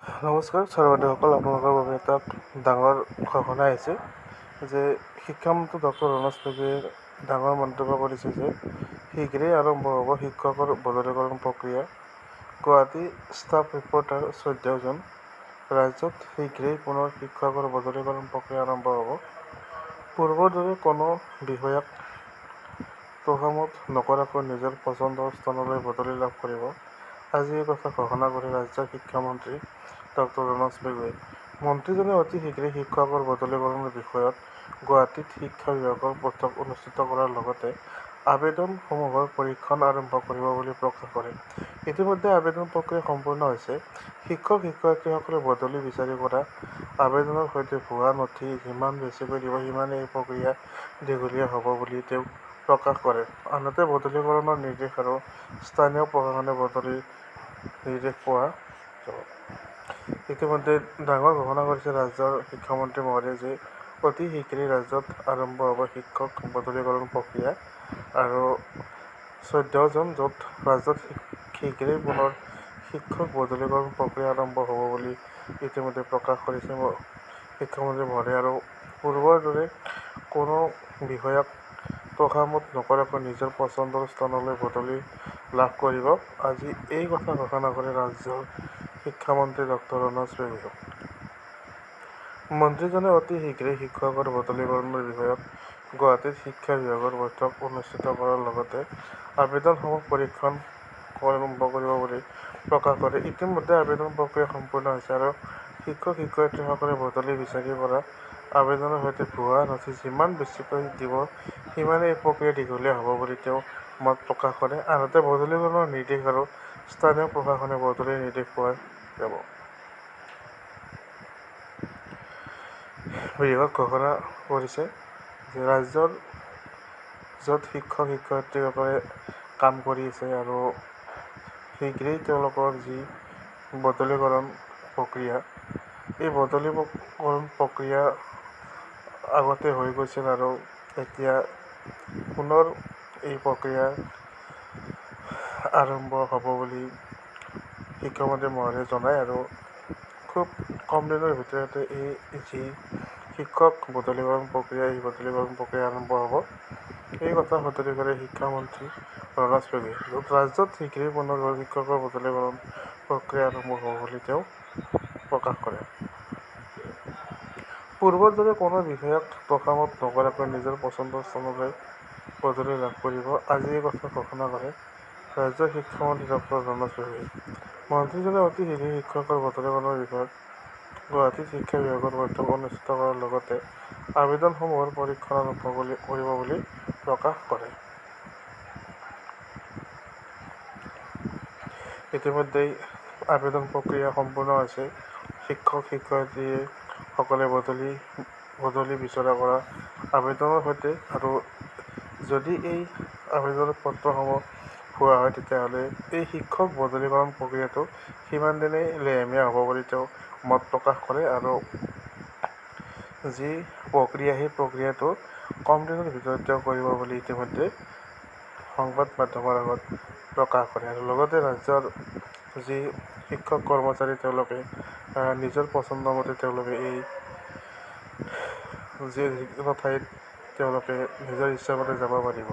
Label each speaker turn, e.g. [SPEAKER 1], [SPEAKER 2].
[SPEAKER 1] নমস্কাৰ ছাৰ-বাইদেউসকল, আপোনালোকৰ বাবে এটা ডাঙৰ ঘোষণা আহিছে যে শিক্ষামন্ত্ৰী ডক্টৰ ৰণোজ পেগুৱে ডাঙৰ মন্তব্য কৰিছে যে শীঘ্ৰেই আৰম্ভ হ'ব শিক্ষকৰ বদলীকৰণ প্ৰক্ৰিয়া। Guwahati staff reporter 14 June. ৰাজ্যত শীঘ্ৰেই পুনৰ শিক্ষকৰ বদলীকৰণ প্ৰক্ৰিয়া আৰম্ভ হ'ব। পূৰ্বৰ দৰে কোনো বিষয়াক তোষামোদ নকৰাকৈ নিজৰ পচন্দৰ স্থানলৈ বদলি লাভ কৰিব। আজি এই কথা ঘোষণা কৰে ৰাজ্যৰ শিক্ষামন্ত্ৰী ডক্টৰ ৰণোজ পেগুৱে। মন্ত্ৰীজনে অতি শীঘ্ৰেই শিক্ষকৰ বদলীকৰণৰ বিষয়ত গুৱাহাটীত শিক্ষা বিভাগৰ বৈঠক অনুষ্ঠিত কৰাৰ লগতে আবেদনসমূহৰ পৰীক্ষণ আৰম্ভ কৰিব বুলি প্ৰকাশ কৰে। ইতিমধ্যে আবেদন প্ৰক্ৰিয়া সম্পূৰ্ণ হৈছে। শিক্ষক-শিক্ষয়িত্ৰীসকলে বদলি বিচাৰি কৰা আবেদনৰ সৈতে ভুৱা নথি যিমান বেছিকৈ দিব, সিমানেই এই প্ৰক্ৰিয়া দীঘলীয়া হ'ব বুলি তেওঁ প্ৰকাশ কৰে। আনহাতে বদলীকৰণৰ নিৰ্দেশ আৰু স্থানীয় প্ৰশাসনে বদলিৰ নিৰ্দেশ পোৱা যাব। ইতিমধ্যে ডাঙৰ ঘোষণা কৰিছে ৰাজ্যৰ শিক্ষামন্ত্ৰী মহোদয়ে যে অতি শীঘ্ৰেই ৰাজ্যত আৰম্ভ হ'ব শিক্ষক বদলীকৰণ প্ৰক্ৰিয়া। আৰু 14 জুন, য'ত ৰাজ্যত শীঘ্ৰেই পুনৰ শিক্ষক বদলীকৰণ প্ৰক্ৰিয়া আৰম্ভ হ'ব বুলি ইতিমধ্যে প্ৰকাশ কৰিছে শিক্ষামন্ত্ৰী মহোদয়ে। আৰু পূৰ্বৰ দৰে কোনো বিষয়াক তোষামোদ নকৰাকৈ নিজৰ পচন্দৰ স্থানলৈ বদলি লাভ কৰিব। আজি এই কথা ঘোষণা কৰে ৰাজ্যৰ শিক্ষামন্ত্ৰী ডক্টৰ ৰণোজ পেগুৱে। মন্ত্ৰীজনে অতি শীঘ্ৰেই শিক্ষকৰ বদলীকৰণৰ বিষয়ত গুৱাহাটীত শিক্ষা বিভাগৰ বৈঠক অনুষ্ঠিত কৰাৰ লগতে আবেদনসমূহ পৰীক্ষণ আৰম্ভ কৰিব বুলি প্ৰকাশ কৰে। ইতিমধ্যে আবেদন প্ৰক্ৰিয়া সম্পূৰ্ণ হৈছে আৰু শিক্ষক-শিক্ষয়িত্ৰীসকলে বদলি বিচাৰি কৰা আবেদনৰ সৈতে ভুৱা নথি যিমান বেছিকৈ দিব, সিমানেই এই প্ৰক্ৰিয়া দীঘলীয়া হ'ব বুলি তেওঁ মত প্ৰকাশ কৰে। আনহাতে বদলীকৰণৰ নিৰ্দেশ আৰু স্থানীয় প্ৰশাসনে বদলিৰ নিৰ্দেশ পোৱা যাব। বিভাগে ঘোষণা কৰিছে যে ৰাজ্যৰ য'ত শিক্ষক-শিক্ষয়িত্ৰীসকলে কাম কৰি আছে আৰু শীঘ্ৰেই তেওঁলোকৰ যি বদলীকৰণ প্ৰক্ৰিয়া, এই বদলীকৰণ প্ৰক্ৰিয়া আগতে হৈ গৈছিল আৰু এতিয়া পুনৰ এই প্ৰক্ৰিয়া আৰম্ভ হ'ব বুলি শিক্ষামন্ত্ৰী মহোদয়ে জনায়। আৰু খুব কম দিনৰ ভিতৰতে এই যি শিক্ষক বদলীকৰণ প্ৰক্ৰিয়া, এই বদলীকৰণ প্ৰক্ৰিয়া আৰম্ভ হ'ব। এই কথা সতৰি কৰে শিক্ষামন্ত্ৰী ৰণোজ পেগুৱে, য'ত ৰাজ্যত শীঘ্ৰেই পুনৰ শিক্ষকৰ বদলীকৰণ প্ৰক্ৰিয়া আৰম্ভ হ'ব বুলি তেওঁ প্ৰকাশ কৰে। পূৰ্বৰ দৰে কোনো বিষয়াক তোষামোদ নকৰাকৈ নিজৰ পচন্দৰ স্থানলৈ বদলি লাভ কৰিব। আজি এই কথা ঘোষণা কৰে ৰাজ্যৰ শিক্ষামন্ত্ৰী ডক্টৰ ৰণোজ পেগুৱে। মন্ত্ৰীজনে অতি শীঘ্ৰেই শিক্ষকৰ বদলীকৰণৰ বিষয়ত গুৱাহাটীত শিক্ষা বিভাগৰ বৈঠক অনুষ্ঠিত কৰাৰ লগতে আবেদনসমূহৰ পৰীক্ষণ আৰম্ভ কৰিব বুলি প্ৰকাশ কৰে। ইতিমধ্যে আবেদন প্ৰক্ৰিয়া সম্পূৰ্ণ হৈছে। শিক্ষক-শিক্ষয়িত্ৰীসকলে বদলি বিচৰা কৰা আবেদনৰ সৈতে আৰু যদি এই আবেদন পত্ৰসমূহ ভুৱা হয়, তেতিয়াহ'লে এই শিক্ষক বদলীকৰণ প্ৰক্ৰিয়াটো সিমান দিনেই লেহেমীয়া হ'ব বুলি তেওঁ মত প্ৰকাশ কৰে। আৰু যি প্ৰক্ৰিয়া, সেই প্ৰক্ৰিয়াটো কম দিনৰ ভিতৰত তেওঁ কৰিব বুলি ইতিমধ্যে সংবাদ মাধ্যমৰ আগত প্ৰকাশ কৰে। আৰু লগতে ৰাজ্যৰ যি শিক্ষক-কৰ্মচাৰী, তেওঁলোকে নিজৰ পচন্দ মতে তেওঁলোকে এই যিকোনো ঠাইত তেওঁলোকে নিজৰ ইচ্ছামতে যাব পাৰিব।